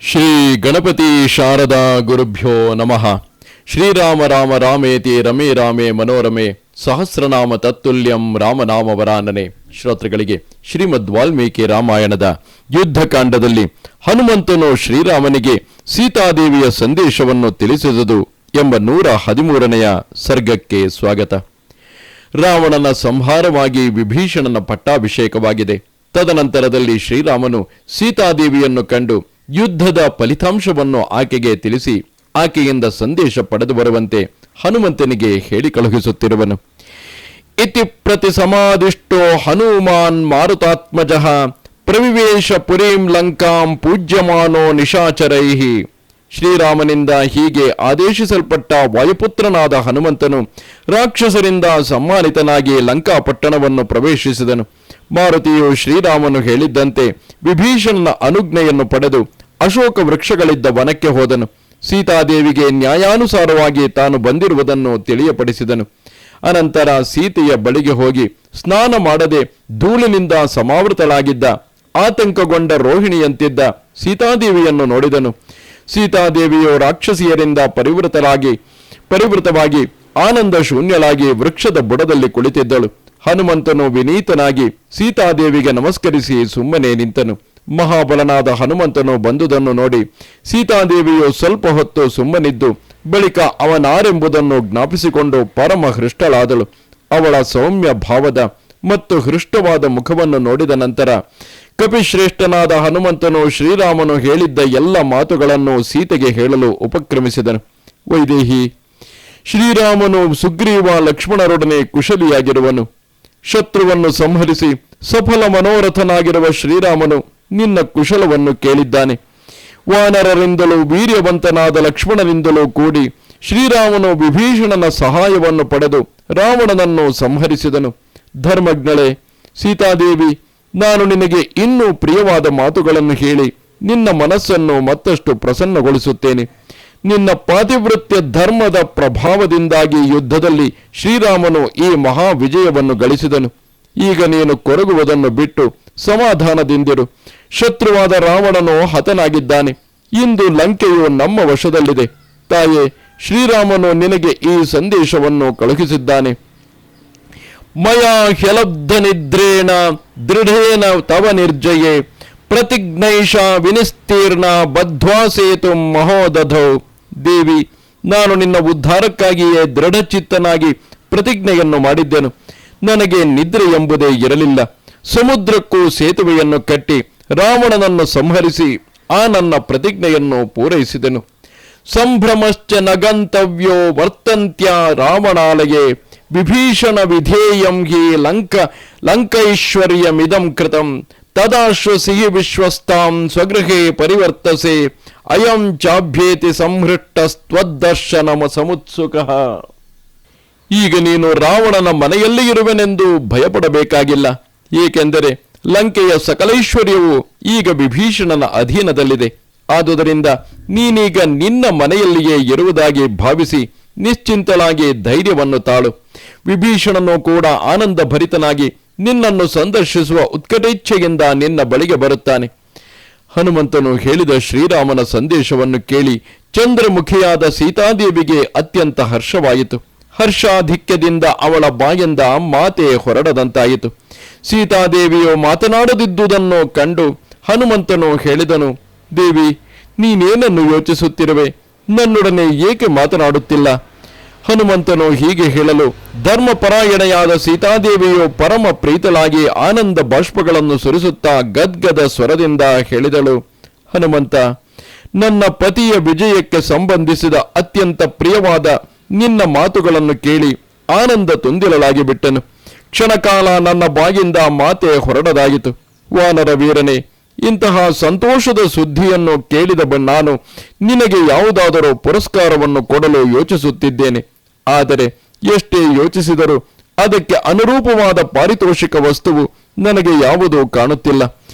ಶ್ರೀ ಗಣಪತಿ ಶಾರದಾ ಗುರುಭ್ಯೋ ನಮಃ. ಶ್ರೀರಾಮ ರಾಮ ರಾಮೇತಿ ರಮೇ ರಾಮೇ ಮನೋರಮೆ ಸಹಸ್ರನಾಮ ತತ್ತುಲ್ಯಂ ರಾಮನಾಮ ವರಾನನೆ. ಶ್ರೋತೃಗಳಿಗೆ ಶ್ರೀಮದ್ ವಾಲ್ಮೀಕಿ ರಾಮಾಯಣದ ಯುದ್ಧಕಾಂಡದಲ್ಲಿ ಹನುಮಂತನು ಶ್ರೀರಾಮನಿಗೆ ಸೀತಾದೇವಿಯ ಸಂದೇಶವನ್ನು ತಿಳಿಸಿದುದು ಎಂಬ 113ನೆಯ ಸರ್ಗಕ್ಕೆ ಸ್ವಾಗತ. ರಾವಣನ ಸಂಹಾರವಾಗಿ ವಿಭೀಷಣನ ಪಟ್ಟಾಭಿಷೇಕವಾಗಿದೆ. ತದನಂತರದಲ್ಲಿ ಶ್ರೀರಾಮನು ಸೀತಾದೇವಿಯನ್ನು ಕಂಡು ಯುದ್ಧದ ಫಲಿತಾಂಶವನ್ನು ಆಕೆಗೆ ತಿಳಿಸಿ ಆಕೆಯಿಂದ ಸಂದೇಶ ಪಡೆದು ಬರುವಂತೆ ಹನುಮಂತನಿಗೆ ಹೇಳಿ ಕಳುಹಿಸುತ್ತಿರುವನು. ಇತಿ ಪ್ರತಿ ಸಮಾದಿಷ್ಟೋ ಹನುಮಾನ್ ಮಾರುತಾತ್ಮಜಃ ಪ್ರವಿವೇಶ ಪುರೀಂ ಲಂಕಾಂ ಪೂಜ್ಯಮಾನೋ ನಿಶಾಚರೈಹಿ. ಶ್ರೀರಾಮನಿಂದ ಹೀಗೆ ಆದೇಶಿಸಲ್ಪಟ್ಟ ವಾಯುಪುತ್ರನಾದ ಹನುಮಂತನು ರಾಕ್ಷಸರಿಂದ ಸಮ್ಮಾನಿತನಾಗಿ ಲಂಕಾಪಟ್ಟಣವನ್ನು ಪ್ರವೇಶಿಸಿದನು. ಮಾರುತಿಯು ಶ್ರೀರಾಮನು ಹೇಳಿದ್ದಂತೆ ವಿಭೀಷಣನ ಅನುಜ್ಞೆಯನ್ನು ಪಡೆದು ಅಶೋಕ ವೃಕ್ಷಗಳಿದ್ದ ವನಕ್ಕೆ ಹೋದನು. ಸೀತಾದೇವಿಗೆ ನ್ಯಾಯಾನುಸಾರವಾಗಿ ತಾನು ಬಂದಿರುವುದನ್ನು ತಿಳಿಯಪಡಿಸಿದನು. ಅನಂತರ ಸೀತೆಯ ಬಳಿಗೆ ಹೋಗಿ ಸ್ನಾನ ಮಾಡದೆ ಧೂಳಿನಿಂದ ಸಮಾವೃತಳಾಗಿದ್ದ ಆತಂಕಗೊಂಡ ರೋಹಿಣಿಯಂತಿದ್ದ ಸೀತಾದೇವಿಯನ್ನು ನೋಡಿದನು. ಸೀತಾದೇವಿಯು ರಾಕ್ಷಸಿಯರಿಂದ ಪರಿವೃತವಾಗಿ ಆನಂದ ಶೂನ್ಯಳಾಗಿ ವೃಕ್ಷದ ಬುಡದಲ್ಲಿ ಕುಳಿತಿದ್ದಳು. ಹನುಮಂತನು ವಿನೀತನಾಗಿ ಸೀತಾದೇವಿಗೆ ನಮಸ್ಕರಿಸಿ ಸುಮ್ಮನೆ ನಿಂತನು. ಮಹಾಬಲನಾದ ಹನುಮಂತನು ಬಂದುದನ್ನು ನೋಡಿ ಸೀತಾದೇವಿಯು ಸ್ವಲ್ಪ ಹೊತ್ತು ಸುಮ್ಮನಿದ್ದು ಬಳಿಕ ಅವನಾರೆಂಬುದನ್ನು ಜ್ಞಾಪಿಸಿಕೊಂಡು ಪರಮ ಹೃಷ್ಟಳಾದಳು. ಅವಳ ಸೌಮ್ಯ ಭಾವದ ಮತ್ತು ಹೃಷ್ಟವಾದ ಮುಖವನ್ನು ನೋಡಿದ ನಂತರ ಕಪಿಶ್ರೇಷ್ಠನಾದ ಹನುಮಂತನು ಶ್ರೀರಾಮನು ಹೇಳಿದ್ದ ಎಲ್ಲ ಮಾತುಗಳನ್ನು ಸೀತೆಗೆ ಹೇಳಲು ಉಪಕ್ರಮಿಸಿದನು. ವೈದೇಹಿ, ಶ್ರೀರಾಮನು ಸುಗ್ರೀವ ಲಕ್ಷ್ಮಣರೊಡನೆ ಕುಶಲಿಯಾಗಿರುವನು. ಶತ್ರುವನ್ನು ಸಂಹರಿಸಿ ಸಫಲ ಮನೋರಥನಾಗಿರುವ ಶ್ರೀರಾಮನು ನಿನ್ನ ಕುಶಲವನ್ನು ಕೇಳಿದ್ದಾನೆ. ವಾನರರಿಂದಲೂ ವೀರ್ಯವಂತನಾದ ಲಕ್ಷ್ಮಣನಿಂದಲೂ ಕೂಡಿ ಶ್ರೀರಾಮನು ವಿಭೀಷಣನ ಸಹಾಯವನ್ನು ಪಡೆದು ರಾವಣನನ್ನು ಸಂಹರಿಸಿದನು. ಧರ್ಮಜ್ಞಳೇ ಸೀತಾದೇವಿ, ನಾನು ನಿನಗೆ ಇನ್ನೂ ಪ್ರಿಯವಾದ ಮಾತುಗಳನ್ನು ಹೇಳಿ ನಿನ್ನ ಮನಸ್ಸನ್ನು ಮತ್ತಷ್ಟು ಪ್ರಸನ್ನಗೊಳಿಸುತ್ತೇನೆ. ನಿನ್ನ ಪಾತಿವೃತ್ಯ ಧರ್ಮದ ಪ್ರಭಾವದಿಂದಾಗಿ ಯುದ್ಧದಲ್ಲಿ ಶ್ರೀರಾಮನು ಈ ಮಹಾ ವಿಜಯವನ್ನು ಗಳಿಸಿದನು. ಈಗ ನೀನು ಕೊರಗುವುದನ್ನು ಬಿಟ್ಟು ಸಮಾಧಾನದಿಂದಿರು. ಶತ್ರುವಾದ ರಾವಣನು ಹತನಾಗಿದ್ದಾನೆ. ಇಂದು ಲಂಕೆಯು ನಮ್ಮ ವಶದಲ್ಲಿದೆ. ತಾಯೇ, ಶ್ರೀರಾಮನು ನಿನಗೆ ಈ ಸಂದೇಶವನ್ನು ಕಳುಹಿಸಿದ್ದಾನೆ. ಮಯಾ ಹ್ಯಲಬ್ಧ ನಿದ್ರೇಣ ದೃಢೇನ ತವ ನಿರ್ಜಯೇ ಪ್ರತಿಜ್ಞೈಷ ವಿನಿಸ್ತೀರ್ಣ ಬದ್ಧ್ವಾ ಸೇತು ಮಹೋದಧೌ. ದೇವಿ, ನಾನು ನಿನ್ನ ಉದ್ಧಾರಕ್ಕಾಗಿಯೇ ದೃಢಚಿತ್ತನಾಗಿ ಪ್ರತಿಜ್ಞೆಯನ್ನು ಮಾಡಿದ್ದೆನು. ನನಗೆ ನಿದ್ರೆ ಎಂಬುದೇ ಇರಲಿಲ್ಲ. ಸಮುದ್ರಕ್ಕೂ ಸೇತುವೆಯನ್ನು ಕಟ್ಟಿ ರಾವಣನನ್ನು ಸಂಹರಿಸಿ ಆ ನನ್ನ ಪ್ರತಿಜ್ಞೆಯನ್ನು ಪೂರೈಸಿದೆನು. ಸಂಭ್ರಮಶ್ಚ ನಗಂತವ್ಯೋ ವರ್ತಂತ್ಯ ರಾವಣಾಲಯೇ ವಿಭೀಷಣ ವಿಧೇಯಂ ಹಿ ಲಂಕೈಶ್ವರ್ಯಮಿದಂ ಕೃತಂ ತದಾಶ್ವಸಿಹಿ ವಿಶ್ವಸ್ತಾಂ ಸ್ವಗೃಹೇ ಪರಿವರ್ತಸೆ ಅಯಂ ಚಾಭ್ಯೇತಿ ಸಂಹೃಷ್ಟಸ್ತ್ವದ್ದರ್ಶನಮ ಸಮುತ್ಸುಕಃ. ಈಗ ನೀನು ರಾವಣನ ಮನೆಯಲ್ಲಿ ಇರುವೆನೆಂದು ಭಯಪಡಬೇಕಾಗಿಲ್ಲ. ಏಕೆಂದರೆ ಲಂಕೆಯ ಸಕಲೈಶ್ವರ್ಯವು ಈಗ ವಿಭೀಷಣನ ಅಧೀನದಲ್ಲಿದೆ. ಆದುದರಿಂದ ನೀನೀಗ ನಿನ್ನ ಮನೆಯಲ್ಲಿಯೇ ಇರುವುದಾಗಿ ಭಾವಿಸಿ ನಿಶ್ಚಿಂತಳಾಗಿ ಧೈರ್ಯವನ್ನು ತಾಳು. ವಿಭೀಷಣನು ಕೂಡ ಆನಂದ ಭರಿತನಾಗಿ ನಿನ್ನನ್ನು ಸಂದರ್ಶಿಸುವ ಉತ್ಕಟೇಚ್ಛೆಯಿಂದ ನಿನ್ನ ಬಳಿಗೆ ಬರುತ್ತಾನೆ. ಹನುಮಂತನು ಹೇಳಿದ ಶ್ರೀರಾಮನ ಸಂದೇಶವನ್ನು ಕೇಳಿ ಚಂದ್ರಮುಖಿಯಾದ ಸೀತಾದೇವಿಗೆ ಅತ್ಯಂತ ಹರ್ಷವಾಯಿತು. ಹರ್ಷಾಧಿಕ್ಯದಿಂದ ಅವಳ ಬಾಯಿಂದ ಮಾತೆ ಹೊರಡದಂತಾಯಿತು. ಸೀತಾದೇವಿಯು ಮಾತನಾಡದಿದ್ದುದನ್ನು ಕಂಡು ಹನುಮಂತನು ಹೇಳಿದನು, ದೇವಿ, ನೀನೇನನ್ನು ಯೋಚಿಸುತ್ತಿರುವೆ? ನನ್ನೊಡನೆ ಏಕೆ ಮಾತನಾಡುತ್ತಿಲ್ಲ? ಹನುಮಂತನು ಹೀಗೆ ಹೇಳಲು ಧರ್ಮಪರಾಯಣೆಯಾದ ಸೀತಾದೇವಿಯು ಪರಮ ಪ್ರೀತಳಾಗಿ ಆನಂದ ಬಾಷ್ಪಗಳನ್ನು ಸುರಿಸುತ್ತಾ ಗದ್ಗದ ಸ್ವರದಿಂದ ಹೇಳಿದಳು, ಹನುಮಂತ, ನನ್ನ ಪತಿಯ ವಿಜಯಕ್ಕೆ ಸಂಬಂಧಿಸಿದ ಅತ್ಯಂತ ಪ್ರಿಯವಾದ ನಿನ್ನ ಮಾತುಗಳನ್ನು ಕೇಳಿ ಆನಂದ ತುಂದಿಲಳಾಗಿ ಬಿಟ್ಟನು. ಕ್ಷಣಕಾಲ ನನ್ನ ಬಾಯಿಂದ ಮಾತೆ ಹೊರಡದಾಯಿತು. ವಾನರ ವೀರನೇ, ಇಂತಹ ಸಂತೋಷದ ಸುದ್ದಿಯನ್ನು ಕೇಳಿದ ನಾನು ನಿನಗೆ ಯಾವುದಾದರೂ ಪುರಸ್ಕಾರವನ್ನು ಕೊಡಲು ಯೋಚಿಸುತ್ತಿದ್ದೇನೆ. ಆದರೆ ಎಷ್ಟೇ ಯೋಚಿಸಿದರೂ ಅದಕ್ಕೆ ಅನುರೂಪವಾದ ಪಾರಿತೋಷಿಕ ವಸ್ತುವು ನನಗೆ ಯಾವುದೂ ಕಾಣುತ್ತಿಲ್ಲ.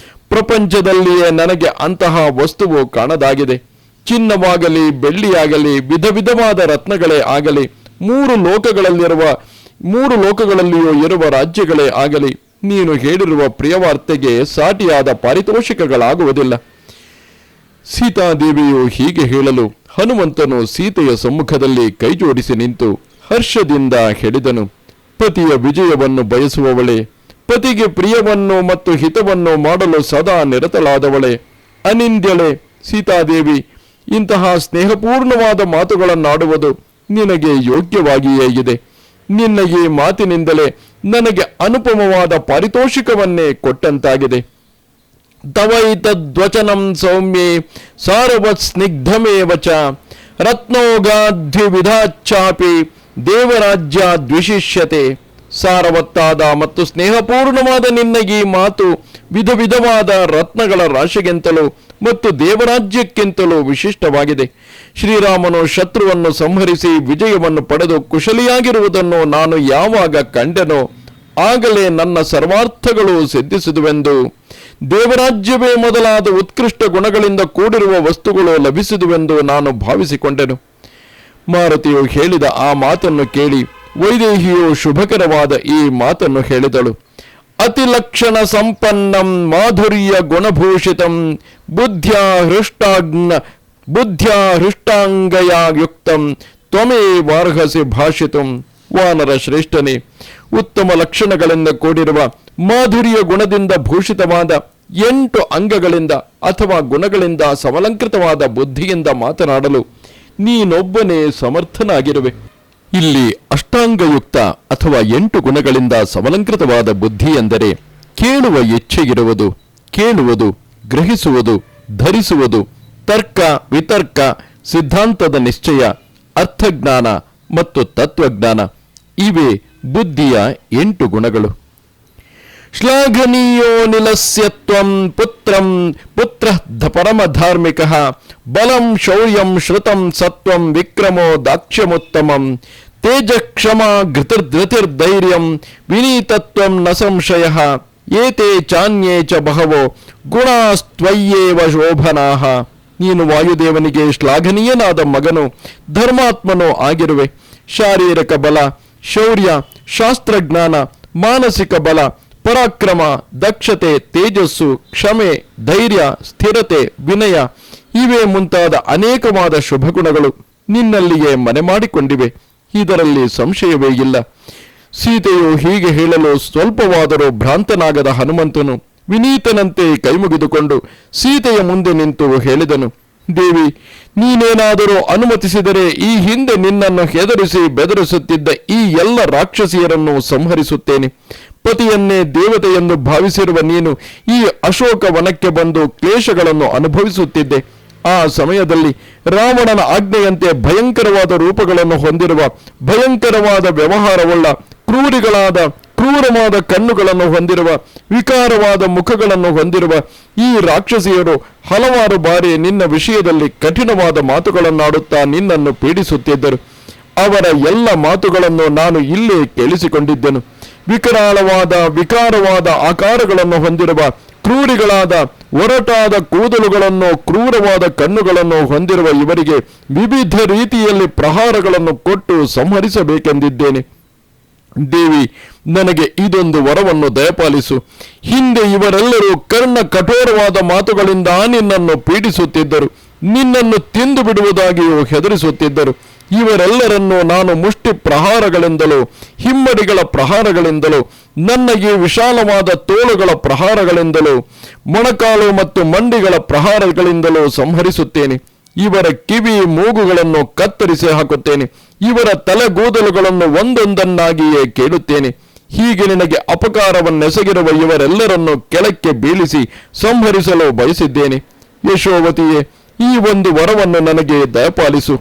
ಪ್ರಪಂಚದಲ್ಲಿಯೇ ನನಗೆ ಅಂತಹ ವಸ್ತುವು ಕಾಣದಾಗಿದೆ. ಚಿನ್ನವಾಗಲಿ ಬೆಳ್ಳಿಯಾಗಲಿ ವಿಧ ವಿಧವಾದ ರತ್ನಗಳೇ ಆಗಲಿ ಮೂರು ಲೋಕಗಳಲ್ಲಿಯೂ ಇರುವ ರಾಜ್ಯಗಳೇ ಆಗಲಿ ನೀನು ಹೇಳಿರುವ ಪ್ರಿಯವಾರ್ತೆಗೆ ಸಾಟಿಯಾದ ಪಾರಿತೋಷಿಕಗಳಾಗುವುದಿಲ್ಲ. ಸೀತಾದೇವಿಯು ಹೀಗೆ ಹೇಳಲು ಹನುಮಂತನು ಸೀತೆಯ ಸಮ್ಮುಖದಲ್ಲಿ ಕೈಜೋಡಿಸಿ ನಿಂತು ಹರ್ಷದಿಂದ ಹೇಳಿದನು. ಪತಿಯ ವಿಜಯವನ್ನು ಬಯಸುವವಳೆ, ಪತಿಗೆ ಪ್ರಿಯವನ್ನು ಮತ್ತು ಹಿತವನ್ನು ಮಾಡಲು ಸದಾ ನಿರತಳಾದವಳೆ, ಅನಿಂದ್ಯಳೆ ಸೀತಾದೇವಿ, ಇಂತಹ ಸ್ನೇಹಪೂರ್ಣವಾದ ಮಾತುಗಳನ್ನಾಡುವುದು ನಿನಗೆ ಯೋಗ್ಯವಾಗಿಯೇ ಇದೆ. ನಿನ್ನ ಈ ಮಾತಿನಿಂದಲೇ ನನಗೆ ಅನುಪಮವಾದ ಪಾರಿತೋಷಿಕವನ್ನೇ ಕೊಟ್ಟಂತಾಗಿದೆ. ತವೈತದ್ವಚನಂ ಸೌಮ್ಯೇ ಸಾರವತ್ ಸ್ನಿಗ್ಧಮೇವ ಚ ರತ್ನೋಗಾದ್ವಿವಿಧಾಚ್ಚಾಪಿ ದೇವರಾಜ್ಯ ದ್ವಿಶಿಷ್ಯತೆ. ಸಾರವತ್ತಾದ ಮತ್ತು ಸ್ನೇಹಪೂರ್ಣವಾದ ನಿನ್ನ ಈ ಮಾತು ವಿಧ ವಿಧವಾದ ರತ್ನಗಳ ರಾಶಿಗಿಂತಲೂ ಮತ್ತು ದೇವರಾಜ್ಯಕ್ಕಿಂತಲೂ ವಿಶಿಷ್ಟವಾಗಿದೆ. ಶ್ರೀರಾಮನು ಶತ್ರುವನ್ನು ಸಂಹರಿಸಿ ವಿಜಯವನ್ನು ಪಡೆದು ಕುಶಲಿಯಾಗಿರುವುದನ್ನು ನಾನು ಯಾವಾಗ ಕಂಡೆನೋ ಆಗಲೇ ನನ್ನ ಸರ್ವಾರ್ಥಗಳು ಸಿದ್ಧಿಸಿದುವೆಂದು, ದೇವರಾಜ್ಯವೇ ಮೊದಲಾದ ಉತ್ಕೃಷ್ಟ ಗುಣಗಳಿಂದ ಕೂಡಿರುವ ವಸ್ತುಗಳು ಲಭಿಸಿದುವೆಂದು ನಾನು ಭಾವಿಸಿಕೊಂಡೆನು. ಮಾರುತಿಯು ಹೇಳಿದ ಆ ಮಾತನ್ನು ಕೇಳಿ ವೈದೇಹಿಯು ಶುಭಕರವಾದ ಈ ಮಾತನ್ನು ಹೇಳಿದಳು. ಅತಿಲಕ್ಷಣ ಸಂಪನ್ನಂ ಮಾಧುರ್ಯ ಗುಣಭೂಷಿತಂ ಬುದ್ಧ್ಯಾ ಹೃಷ್ಟಾಂಗಯಾ ಯುಕ್ತಂ ತ್ವಮೇವಾರ್ಹಸಿ ಭಾಷಿತಂ. ವಾನರ ಶ್ರೇಷ್ಠನೇ, ಉತ್ತಮ ಲಕ್ಷಣಗಳಿಂದ ಕೂಡಿರುವ ಮಾಧುರ್ಯ ಗುಣದಿಂದ ಭೂಷಿತವಾದ 8 ಅಂಗಗಳಿಂದ ಅಥವಾ ಗುಣಗಳಿಂದ ಸಮಲಂಕೃತವಾದ ಬುದ್ಧಿಯಿಂದ ಮಾತನಾಡಲು ನೀನೊಬ್ಬನೇ ಸಮರ್ಥನಾಗಿರುವೆ. ಇಲ್ಲಿ ಅಷ್ಟಾಂಗಯುಕ್ತ ಅಥವಾ 8 ಗುಣಗಳಿಂದ ಸಮಲಂಕೃತವಾದ ಬುದ್ಧಿ ಎಂದರೆ ಕೇಳುವ ಇಚ್ಛೆಗಿರುವುದು, ಕೇಳುವುದು, ಗ್ರಹಿಸುವುದು, ಧರಿಸುವುದು, ತರ್ಕ ವಿತರ್ಕ, ಸಿದ್ಧಾಂತದ ನಿಶ್ಚಯ, ಅರ್ಥಜ್ಞಾನ ಮತ್ತು ತತ್ವಜ್ಞಾನ. ಇವೇ ಬುದ್ಧಿಯ 8 ಗುಣಗಳು. ಶ್ಲಾಘನೀಯೋ ನಿಲಸ್ಯತ್ವಂ ಪುತ್ರ ಪರಮಧಾರ್ಮಿಕಃ ಬಲಂ ಶೌರ್ಯಂ ಶ್ರುತಂ ಸತ್ವಂ ವಿಕ್ರಮೋ ದಾಕ್ಷ್ಯಮುತ್ತಮಂ ತೇಜಕ್ಷಮಾ ಧೃತಿರ್ಧೈರ್ಯಂ ವಿನೀತತ್ವಂ ನ ಸಂಶಯಃ ಏತೇ ಚಾನ್ಯೇ ಚ ಬಹವೋ ಗುಣಾಸ್ತ್ವಯ್ಯೇವ ಶೋಭನಾಃ. ನೀನು ವಾಯುದೇವನಿಗೆ ಶ್ಲಾಘನೀಯನಾದ ಮಗನು, ಧರ್ಮಾತ್ಮನೂ ಆಗಿರುವೆ. ಶಾರೀರಿಕ ಬಲ, ಶೌರ್ಯ, ಶಾಸ್ತ್ರಜ್ಞಾನ, ಮಾನಸಿಕ ಬಲ, ಪರಾಕ್ರಮ, ದಕ್ಷತೆ, ತೇಜಸ್ಸು, ಕ್ಷಮೆ, ಧೈರ್ಯ, ಸ್ಥಿರತೆ, ವಿನಯ ಇವೇ ಮುಂತಾದ ಅನೇಕವಾದ ಶುಭಗುಣಗಳು ನಿನ್ನಲ್ಲಿಯೇ ಮನೆ ಮಾಡಿಕೊಂಡಿವೆ. ಇದರಲ್ಲಿ ಸಂಶಯವೇ ಇಲ್ಲ. ಸೀತೆಯು ಹೀಗೆ ಹೇಳಲು ಸ್ವಲ್ಪವಾದರೂ ಭ್ರಾಂತನಾಗದ ಹನುಮಂತನು ವಿನೀತನಂತೆ ಕೈಮುಗಿದುಕೊಂಡು ಸೀತೆಯ ಮುಂದೆ ನಿಂತು ಹೇಳಿದನು. ದೇವಿ, ನೀನೇನಾದರೂ ಅನುಮತಿಸಿದರೆ ಈ ಹಿಂದೆ ನಿನ್ನನ್ನು ಹೆದರಿಸಿ ಬೆದರಿಸುತ್ತಿದ್ದ ಈ ಎಲ್ಲ ರಾಕ್ಷಸಿಯರನ್ನು ಸಂಹರಿಸುತ್ತೇನೆ. ಪತಿಯನ್ನೇ ದೇವತೆಯೆಂದು ಭಾವಿಸಿರುವ ನೀನು ಈ ಅಶೋಕ ವನಕ್ಕೆ ಬಂದು ಕ್ಲೇಶಗಳನ್ನು ಅನುಭವಿಸುತ್ತಿದ್ದೆ. ಆ ಸಮಯದಲ್ಲಿ ರಾವಣನ ಆಜ್ಞೆಯಂತೆ ಭಯಂಕರವಾದ ರೂಪಗಳನ್ನು ಹೊಂದಿರುವ, ಭಯಂಕರವಾದ ವ್ಯವಹಾರವುಳ್ಳ, ಕ್ರೂರವಾದ ಕಣ್ಣುಗಳನ್ನು ಹೊಂದಿರುವ, ವಿಕಾರವಾದ ಮುಖಗಳನ್ನು ಹೊಂದಿರುವ ಈ ರಾಕ್ಷಸಿಯರು ಹಲವಾರು ಬಾರಿ ನಿನ್ನ ವಿಷಯದಲ್ಲಿ ಕಠಿಣವಾದ ಮಾತುಗಳನ್ನಾಡುತ್ತಾ ನಿನ್ನನ್ನು ಪೀಡಿಸುತ್ತಿದ್ದರು. ಅವರ ಎಲ್ಲ ಮಾತುಗಳನ್ನು ನಾನು ಇಲ್ಲೇ ಕೇಳಿಸಿಕೊಂಡಿದ್ದೆನು. ವಿಕಾರವಾದ ಆಕಾರಗಳನ್ನು ಹೊಂದಿರುವ, ಕ್ರೂರಿಗಳಾದ, ಒರಟಾದ ಕೂದಲುಗಳನ್ನು, ಕ್ರೂರವಾದ ಕಣ್ಣುಗಳನ್ನು ಹೊಂದಿರುವ ಇವರಿಗೆ ವಿವಿಧ ರೀತಿಯಲ್ಲಿ ಪ್ರಹಾರಗಳನ್ನು ಕೊಟ್ಟು ಸಂಹರಿಸಬೇಕೆಂದಿದ್ದೇನೆ. ದೇವಿ, ನನಗೆ ಇದೊಂದು ವರವನ್ನು ದಯಪಾಲಿಸು. ಹಿಂದೆ ಇವರೆಲ್ಲರೂ ಕರ್ಣ ಕಠೋರವಾದ ಮಾತುಗಳಿಂದ ನಿನ್ನನ್ನು ಪೀಡಿಸುತ್ತಿದ್ದರು, ನಿನ್ನನ್ನು ತಿಂದು ಬಿಡುವುದಾಗಿಯೂ ಹೆದರಿಸುತ್ತಿದ್ದರು. ಇವರೆಲ್ಲರನ್ನೂ ನಾನು ಮುಷ್ಟಿ ಪ್ರಹಾರಗಳಿಂದಲೂ, ಹಿಮ್ಮಡಿಗಳ ಪ್ರಹಾರಗಳಿಂದಲೂ, ನನ್ನ ಈ ವಿಶಾಲವಾದ ತೋಳುಗಳ ಪ್ರಹಾರಗಳಿಂದಲೂ, ಮೊಣಕಾಲು ಮತ್ತು ಮಂಡಿಗಳ ಪ್ರಹಾರಗಳಿಂದಲೂ ಸಂಹರಿಸುತ್ತೇನೆ. ಇವರ ಕಿವಿ ಮೂಗುಗಳನ್ನು ಕತ್ತರಿಸಿ ಹಾಕುತ್ತೇನೆ. ಇವರ ತಲೆಗೂದಲುಗಳನ್ನು ಒಂದೊಂದನ್ನಾಗಿಯೇ ಕೇಳುತ್ತೇನೆ. ಹೀಗೆ ನಿನಗೆ ಅಪಕಾರವನ್ನೆಸಗಿರುವ ಇವರೆಲ್ಲರನ್ನು ಕೆಳಕ್ಕೆ ಬೀಳಿಸಿ ಸಂಹರಿಸಲು ಬಯಸಿದ್ದೇನೆ. ಯಶೋವತಿಯೇ, ಈ ಒಂದು ವರವನ್ನು ನನಗೆ ದಯಪಾಲಿಸು.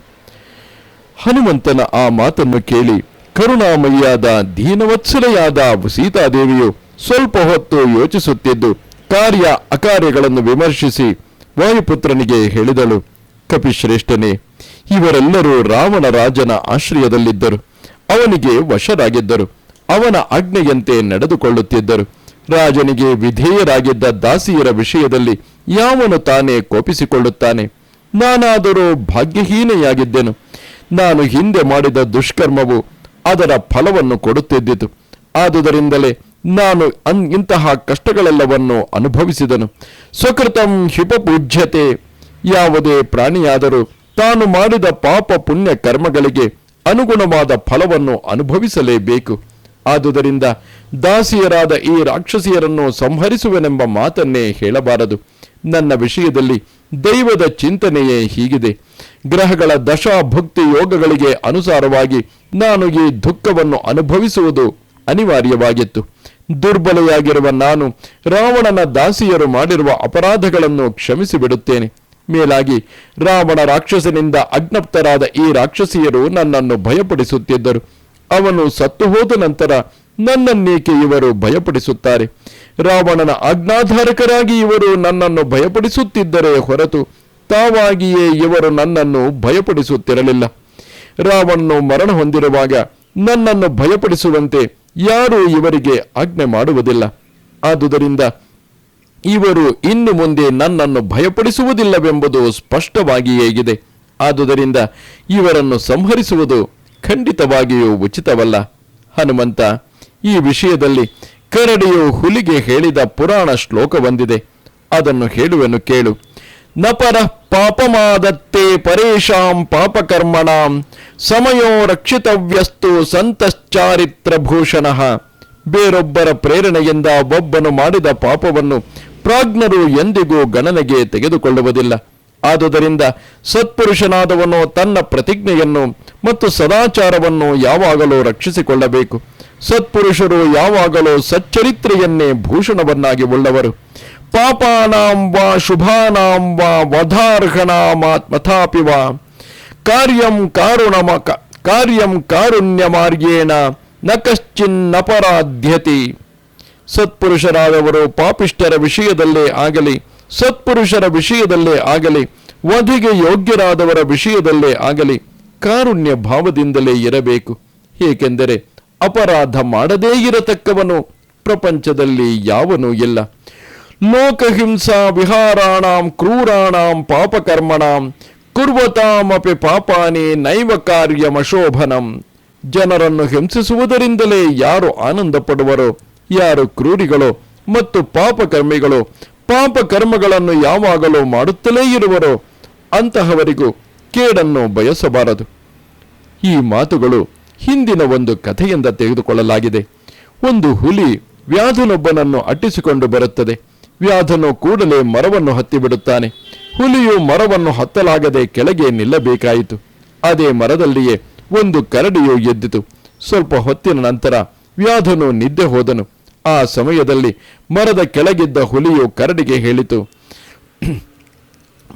ಹನುಮಂತನ ಆ ಮಾತನ್ನು ಕೇಳಿ ಕರುಣಾಮಯಿಯಾದ ದೀನವತ್ಸಲೆಯಾದ ಸೀತಾದೇವಿಯು ಸ್ವಲ್ಪ ಹೊತ್ತು ಯೋಚಿಸುತ್ತಿದ್ದು ಕಾರ್ಯ ಅಕಾರ್ಯಗಳನ್ನು ವಿಮರ್ಶಿಸಿ ವಾಯುಪುತ್ರನಿಗೆ ಹೇಳಿದಳು. ಕಪಿಶ್ರೇಷ್ಠನೇ, ಇವರೆಲ್ಲರೂ ರಾವಣ ರಾಜನ ಆಶ್ರಯದಲ್ಲಿದ್ದರು. ಅವನಿಗೆ ವಶರಾಗಿದ್ದರು. ಅವನ ಆಜ್ಞೆಯಂತೆ ನಡೆದುಕೊಳ್ಳುತ್ತಿದ್ದರು. ರಾಜನಿಗೆ ವಿಧೇಯರಾಗಿದ್ದ ದಾಸಿಯರ ವಿಷಯದಲ್ಲಿ ಯಾವನು ತಾನೇ ಕೋಪಿಸಿಕೊಳ್ಳುತ್ತಾನೆ? ನಾನಾದರೂ ಭಾಗ್ಯಹೀನೆಯಾಗಿದ್ದೆನು. ನಾನು ಹಿಂದೆ ಮಾಡಿದ ದುಷ್ಕರ್ಮವು ಅದರ ಫಲವನ್ನು ಕೊಡುತ್ತಿದ್ದಿತು. ಆದುದರಿಂದಲೇ ನಾನು ಇಂತಹ ಕಷ್ಟಗಳೆಲ್ಲವನ್ನು ಅನುಭವಿಸಿದನು. ಸ್ವಕೃತಂ ಹಿಪಪೂಜ್ಯತೆ ಯಾವುದೇ ಪ್ರಾಣಿಯಾದರೂ ತಾನು ಮಾಡಿದ ಪಾಪ ಪುಣ್ಯ ಕರ್ಮಗಳಿಗೆ ಅನುಗುಣವಾದ ಫಲವನ್ನು ಅನುಭವಿಸಲೇಬೇಕು. ಆದುದರಿಂದ ದಾಸಿಯರಾದ ಈ ರಾಕ್ಷಸಿಯರನ್ನು ಸಂಹರಿಸುವೆನೆಂಬ ಮಾತನ್ನೇ ಹೇಳಬಾರದು. ನನ್ನ ವಿಷಯದಲ್ಲಿ ದೈವದ ಚಿಂತನೆಯೇ ಹೀಗಿದೆ. ಗ್ರಹಗಳ ದಶಾಭುಕ್ತಿ ಯೋಗಗಳಿಗೆ ಅನುಸಾರವಾಗಿ ನಾನು ಈ ದುಃಖವನ್ನು ಅನುಭವಿಸುವುದು ಅನಿವಾರ್ಯವಾಗಿತ್ತು. ದುರ್ಬಲೆಯಾಗಿರುವ ನಾನು ರಾವಣನ ದಾಸಿಯರು ಮಾಡಿರುವ ಅಪರಾಧಗಳನ್ನು ಕ್ಷಮಿಸಿಬಿಡುತ್ತೇನೆ. ಮೇಲಾಗಿ ರಾವಣ ರಾಕ್ಷಸನಿಂದ ಅಜ್ಞಪ್ತರಾದ ಈ ರಾಕ್ಷಸಿಯರು ನನ್ನನ್ನು ಭಯಪಡಿಸುತ್ತಿದ್ದರು. ಅವನು ಸತ್ತು ಹೋದ ನಂತರ ನನ್ನನ್ನೇಕೆ ಇವರು ಭಯಪಡಿಸುತ್ತಾರೆ? ರಾವಣನ ಆಜ್ಞಾಧಾರಕರಾಗಿ ಇವರು ನನ್ನನ್ನು ಭಯಪಡಿಸುತ್ತಿದ್ದರೆ ಹೊರತು ತಾವಾಗಿಯೇ ಇವರು ನನ್ನನ್ನು ಭಯಪಡಿಸುತ್ತಿರಲಿಲ್ಲ. ರಾವಣನು ಮರಣ ಹೊಂದಿರುವಾಗ ನನ್ನನ್ನು ಭಯಪಡಿಸುವಂತೆ ಯಾರೂ ಇವರಿಗೆ ಆಜ್ಞೆ ಮಾಡುವುದಿಲ್ಲ. ಆದುದರಿಂದ ಇವರು ಇನ್ನು ಮುಂದೆ ನನ್ನನ್ನು ಭಯಪಡಿಸುವುದಿಲ್ಲವೆಂಬುದು ಸ್ಪಷ್ಟವಾಗಿಯೇ ಇದೆ. ಆದುದರಿಂದ ಇವರನ್ನು ಸಂಹರಿಸುವುದು ಖಂಡಿತವಾಗಿಯೂ ಉಚಿತವಲ್ಲ. ಹನುಮಂತ, ಈ ವಿಷಯದಲ್ಲಿ ಕರಡಿಯು ಹುಲಿಗೆ ಹೇಳಿದ ಪುರಾಣ ಶ್ಲೋಕವೊಂದಿದೆ. ಅದನ್ನು ಹೇಳುವೆನು ಕೇಳು. ನಪರ ಪಾಪಮಾದತ್ತೆ ಪರೇಶಾಂ ಪಾಪಕರ್ಮಣಾಂ ಸಮಯೋ ರಕ್ಷಿತವ್ಯಸ್ತು ಸಂತಶ್ಚಾರಿತ್ರಭೂಷಣಃ. ಬೇರೊಬ್ಬರ ಪ್ರೇರಣೆಯಿಂದ ಒಬ್ಬನು ಮಾಡಿದ ಪಾಪವನ್ನು ಪ್ರಾಜ್ಞರು ಎಂದಿಗೂ ಗಣನೆಗೆ ತೆಗೆದುಕೊಳ್ಳುವುದಿಲ್ಲ. ಆದುದರಿಂದ ಸತ್ಪುರುಷನಾದವನು ತನ್ನ ಪ್ರತಿಜ್ಞೆಯನ್ನು ಮತ್ತು ಸದಾಚಾರವನ್ನು ಯಾವಾಗಲೂ ರಕ್ಷಿಸಿಕೊಳ್ಳಬೇಕು. ಸತ್ಪುರುಷರು ಯಾವಾಗಲೂ ಸಚ್ಚರಿತ್ರೆಯನ್ನೇ ಭೂಷಣವನ್ನಾಗಿ ಉಳ್ಳವರು. ಪಾಪಾನಾಂ ವಾ ಶುಭಾನಾಂ ವಾ ವಧಾರ್ಹಣಾಮಾತ್ಮಥಾಪಿ ವಾ ಕಾರ್ಯಂ ಕಾರುಣ್ಯಮಾರ್ಗೇಣ ನ ಕಶ್ಚಿನ್ನಪರಾಧ್ಯತಿ. ಸತ್ಪುರುಷರಾದವರು ಪಾಪಿಷ್ಠರ ವಿಷಯದಲ್ಲೇ ಆಗಲಿ, ಸತ್ಪುರುಷರ ವಿಷಯದಲ್ಲೇ ಆಗಲಿ, ವಧಿಗೆ ಯೋಗ್ಯರಾದವರ ವಿಷಯದಲ್ಲೇ ಆಗಲಿ ಕಾರುಣ್ಯ ಭಾವದಿಂದಲೇ ಇರಬೇಕು. ಏಕೆಂದರೆ ಅಪರಾಧ ಮಾಡದೇ ಇರತಕ್ಕವನು ಪ್ರಪಂಚದಲ್ಲಿ ಯಾವನೂ ಇಲ್ಲ. ಲೋಕಹಿಂಸಾ ವಿಹಾರಾಣಾಂ ಕ್ರೂರಾಣಾಂ ಪಾಪಕರ್ಮಣಾಂ ಕುರ್ವತಾಮಪಿ ಪಾಪಾನಿ ನೈವ ಕಾರ್ಯಮಶೋಭನಂ. ಜನರನ್ನು ಹಿಂಸಿಸುವುದರಿಂದಲೇ ಯಾರು ಆನಂದ ಪಡುವರೋ, ಯಾರು ಕ್ರೂರಿಗಳೋ ಮತ್ತು ಪಾಪಕರ್ಮಿಗಳೋ, ಪಾಪಕರ್ಮಗಳನ್ನು ಯಾವಾಗಲೂ ಮಾಡುತ್ತಲೇ ಇರುವರೋ ಅಂತಹವರಿಗೂ ಕೇಡನ್ನು ಬಯಸಬಾರದು. ಈ ಮಾತುಗಳು ಹಿಂದಿನ ಒಂದು ಕಥೆಯಿಂದ ತೆಗೆದುಕೊಳ್ಳಲಾಗಿದೆ. ಒಂದು ಹುಲಿ ವ್ಯಾಧನೊಬ್ಬನನ್ನು ಅಟ್ಟಿಸಿಕೊಂಡು ಬರುತ್ತದೆ. ವ್ಯಾಧನು ಕೂಡಲೇ ಮರವನ್ನು ಹತ್ತಿಬಿಡುತ್ತಾನೆ. ಹುಲಿಯು ಮರವನ್ನು ಹತ್ತಲಾಗದೆ ಕೆಳಗೆ ನಿಲ್ಲಬೇಕಾಯಿತು. ಅದೇ ಮರದಲ್ಲಿಯೇ ಒಂದು ಕರಡಿಯು ಎದ್ದಿತು. ಸ್ವಲ್ಪ ಹೊತ್ತಿನ ನಂತರ ವ್ಯಾಧನು ನಿದ್ದೆ ಹೋದನು. ಆ ಸಮಯದಲ್ಲಿ ಮರದ ಕೆಳಗಿದ್ದ ಹುಲಿಯು ಕರಡಿಗೆ ಹೇಳಿತು,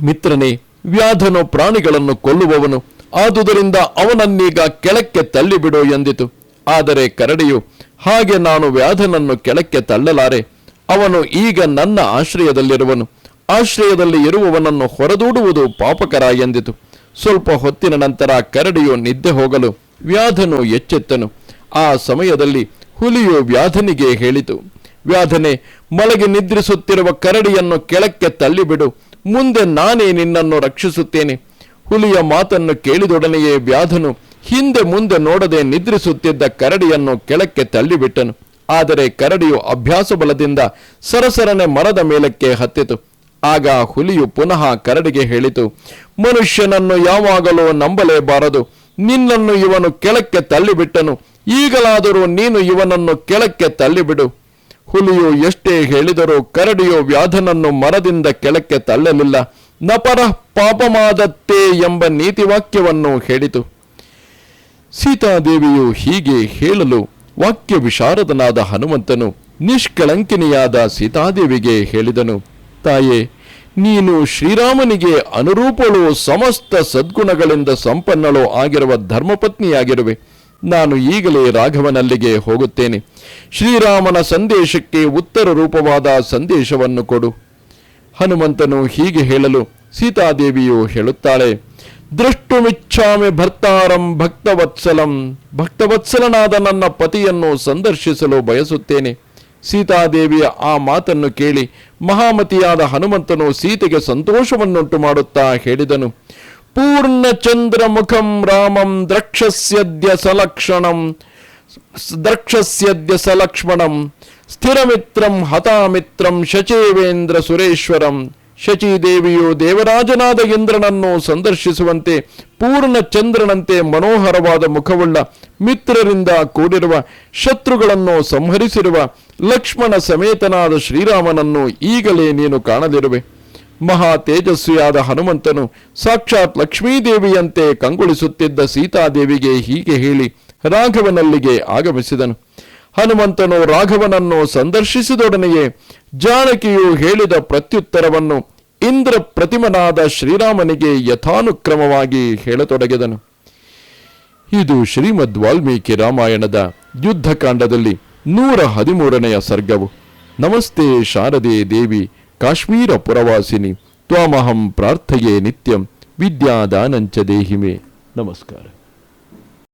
ಮಿತ್ರನೇ, ವ್ಯಾಧನು ಪ್ರಾಣಿಗಳನ್ನು ಕೊಲ್ಲುವವನು, ಆದುದರಿಂದ ಅವನನ್ನೀಗ ಕೆಳಕ್ಕೆ ತಳ್ಳಿಬಿಡು ಎಂದಿತು. ಆದರೆ ಕರಡಿಯು, ಹಾಗೆ ನಾನು ವ್ಯಾಧನನ್ನು ಕೆಳಕ್ಕೆ ತಳ್ಳಲಾರೆ. ಅವನು ಈಗ ನನ್ನ ಆಶ್ರಯದಲ್ಲಿರುವನು. ಆಶ್ರಯದಲ್ಲಿ ಇರುವವನನ್ನು ಹೊರದೂಡುವುದು ಪಾಪಕರ ಎಂದಿತು. ಸ್ವಲ್ಪ ಹೊತ್ತಿನ ನಂತರ ಕರಡಿಯು ನಿದ್ದೆ ಹೋಗಲು ವ್ಯಾಧನು ಎಚ್ಚೆತ್ತನು. ಆ ಸಮಯದಲ್ಲಿ ಹುಲಿಯು ವ್ಯಾಧನಿಗೆ ಹೇಳಿತು, ವ್ಯಾಧನೆ, ಮಲಗಿ ನಿದ್ರಿಸುತ್ತಿರುವ ಕರಡಿಯನ್ನು ಕೆಳಕ್ಕೆ ತಳ್ಳಿಬಿಡು. ಮುಂದೆ ನಾನೇ ನಿನ್ನನ್ನು ರಕ್ಷಿಸುತ್ತೇನೆ. ಹುಲಿಯ ಮಾತನ್ನು ಕೇಳಿದೊಡನೆಯೇ ವ್ಯಾಧನು ಹಿಂದೆ ಮುಂದೆ ನೋಡದೆ ನಿದ್ರಿಸುತ್ತಿದ್ದ ಕರಡಿಯನ್ನು ಕೆಳಕ್ಕೆ ತಳ್ಳಿಬಿಟ್ಟನು. ಆದರೆ ಕರಡಿಯು ಅಭ್ಯಾಸ ಬಲದಿಂದ ಸರಸರನೆ ಮರದ ಮೇಲಕ್ಕೆ ಹತ್ತಿತು. ಆಗ ಹುಲಿಯು ಪುನಃ ಕರಡಿಗೆ ಹೇಳಿತು, ಮನುಷ್ಯನನ್ನು ಯಾವಾಗಲೂ ನಂಬಲೇಬಾರದು. ನಿನ್ನನ್ನು ಇವನು ಕೆಳಕ್ಕೆ ತಳ್ಳಿಬಿಟ್ಟನು. ಈಗಲಾದರೂ ನೀನು ಇವನನ್ನು ಕೆಳಕ್ಕೆ ತಳ್ಳಿಬಿಡು. ಹುಲಿಯು ಎಷ್ಟೇ ಹೇಳಿದರೂ ಕರಡಿಯು ವ್ಯಾಧನನ್ನು ಮರದಿಂದ ಕೆಳಕ್ಕೆ ತಳ್ಳಲಿಲ್ಲ. ನಪರ ಪಾಪಮಾದತ್ತೆ ಎಂಬ ನೀತಿವಾಕ್ಯವನ್ನು ಹೇಳಿತು. ಸೀತಾದೇವಿಯು ಹೀಗೆ ಹೇಳಲು ವಾಕ್ಯ ವಿಶಾರದನಾದ ಹನುಮಂತನು ನಿಷ್ಕಳಂಕಿನಿಯಾದ ಸೀತಾದೇವಿಗೆ ಹೇಳಿದನು, ತಾಯೇ, ನೀನು ಶ್ರೀರಾಮನಿಗೆ ಅನುರೂಪಳು, ಸಮಸ್ತ ಸದ್ಗುಣಗಳಿಂದ ಸಂಪನ್ನಳೋ ಆಗಿರುವ ಧರ್ಮಪತ್ನಿಯಾಗಿರುವೆ. ನಾನು ಈಗಲೇ ರಾಘವನಲ್ಲಿಗೆ ಹೋಗುತ್ತೇನೆ. ಶ್ರೀರಾಮನ ಸಂದೇಶಕ್ಕೆ ಉತ್ತರ ರೂಪವಾದ ಸಂದೇಶವನ್ನು ಕೊಡು. ಹನುಮಂತನು ಹೀಗೆ ಹೇಳಲು ಸೀತಾದೇವಿಯು ಹೇಳುತ್ತಾಳೆ, ದೃಷ್ಟುಮಿಚ್ಛಾಮಿ ಭರ್ತಾರಂ ಭಕ್ತವತ್ಸಲಂ. ಭಕ್ತವತ್ಸಲನಾದ ನನ್ನ ಪತಿಯನ್ನು ಸಂದರ್ಶಿಸಲು ಬಯಸುತ್ತೇನೆ. ಸೀತಾದೇವಿಯ ಆ ಮಾತನ್ನು ಕೇಳಿ ಮಹಾಮತಿಯಾದ ಹನುಮಂತನು ಸೀತೆಗೆ ಸಂತೋಷವನ್ನುಂಟು ಮಾಡುತ್ತಾ ಹೇಳಿದನು, ಪೂರ್ಣಚಂದ್ರ ಮುಖಂ ರಾಮಂ ದ್ರಕ್ಷಸ್ಯದ್ಯ ಸಲಕ್ಷ್ಮಣಂ ಸ್ಥಿರಮಿತ್ರಂ ಹತಾಮಿತ್ರಂ ಶಚೇವೇಂದ್ರ ಸುರೇಶ್ವರಂ ಶಚೀದೇವಿಯು ದೇವರಾಜನಾದ ಇಂದ್ರನನ್ನು ಸಂದರ್ಶಿಸುವಂತೆ ಪೂರ್ಣ ಚಂದ್ರನಂತೆ ಮನೋಹರವಾದ ಮುಖವುಳ್ಳ ಮಿತ್ರರಿಂದ ಕೂಡಿರುವ ಶತ್ರುಗಳನ್ನು ಸಂಹರಿಸಿರುವ ಲಕ್ಷ್ಮಣ ಸಮೇತನಾದ ಶ್ರೀರಾಮನನ್ನು ಈಗಲೇ ನೀನು ಕಾಣದಿರುವೆ. ಮಹಾ ತೇಜಸ್ವಿಯಾದ ಹನುಮಂತನು ಸಾಕ್ಷಾತ್ ಲಕ್ಷ್ಮೀದೇವಿಯಂತೆ ಕಂಗೊಳಿಸುತ್ತಿದ್ದ ಸೀತಾದೇವಿಗೆ ಹೀಗೆ ಹೇಳಿ ರಾಘವನಲ್ಲಿಗೆ ಆಗಮಿಸಿದನು. ಹನುಮಂತನು ರಾಘವನನ್ನು ಸಂದರ್ಶಿಸಿದೊಡನೆಯೇ ಜಾನಕಿಯು ಹೇಳಿದ ಪ್ರತ್ಯುತ್ತರವನ್ನು ಇಂದ್ರ ಪ್ರತಿಮನಾದ ಶ್ರೀರಾಮನಿಗೆ ಯಥಾನುಕ್ರಮವಾಗಿ ಹೇಳತೊಡಗಿದನು. ಇದು ಶ್ರೀಮದ್ ವಾಲ್ಮೀಕಿ ರಾಮಾಯಣದ ಯುದ್ಧಕಾಂಡದಲ್ಲಿ 113ನೆಯ ಸರ್ಗವು. ನಮಸ್ತೆ ಶಾರದೆ ದೇವಿ ಕಾಶ್ಮೀರ ಪುರವಾಸಿನಿ ತ್ವಾಮಹಂ ಪ್ರಾರ್ಥಯೇ ನಿತ್ಯಂ ವಿದ್ಯಾದಾನಂಚ ದೇಹಿಮೆ. ನಮಸ್ಕಾರ.